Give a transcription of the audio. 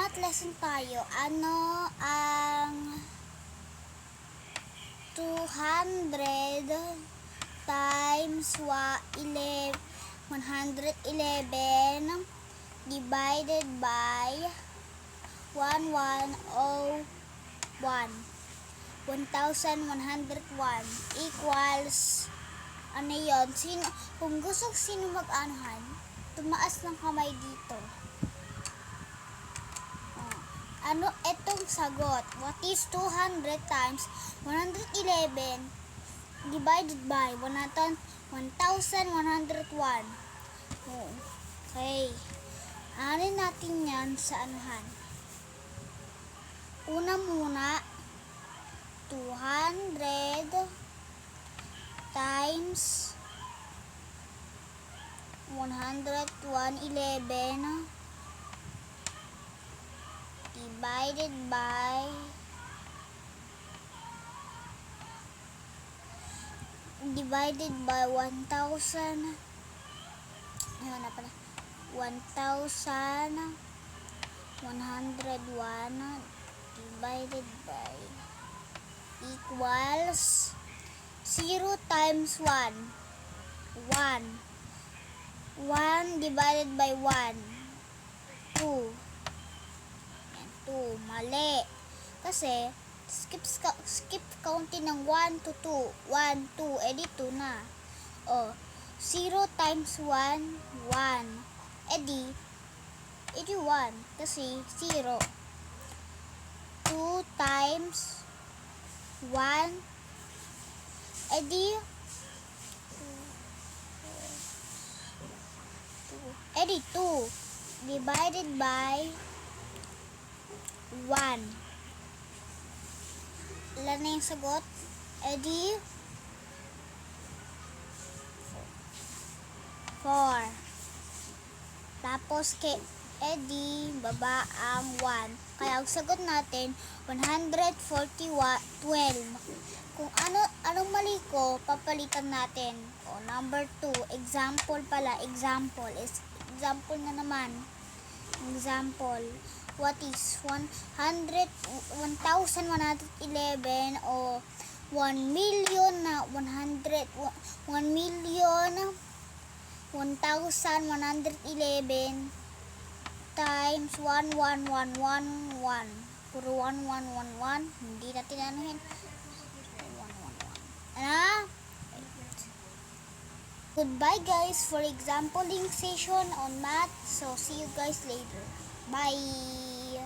Math lesson tayo. Ano ang 200 times 111 divided by 1101 1101 equals ano yun? Kung gusto sino mag-anuhan, tumaas ng kamay dito. Ano etong sagot? What is 200 times 111 divided by 1101? Okay. Anin natin yan sa anuhan. Una muna, 200 times 111 divided by 1,000. Ayun na pala. 1,101 divided by equals 0 times 1. 1 divided by 1. 2. 2. Mali. Kasi, skip counting ng 1 to 2. 1, 2. Eh, di 2 na. 0 times 1, 1. Eh, di 1. Kasi, 0. 2 times 1. Eh, di 2. Divided by 1. Ilan na yung sagot? Edi 4. Tapos edi baba ang 1. Kaya ang sagot natin 140/12. Kung anong mali ko, papalitan natin. Number 2, example pala, example na naman. Example, what is 1,111 o 1,111 times 1111. Puro 1111, hindi natin anuhin. 111. Goodbye guys for exampling session on math. So see you guys later. Bye.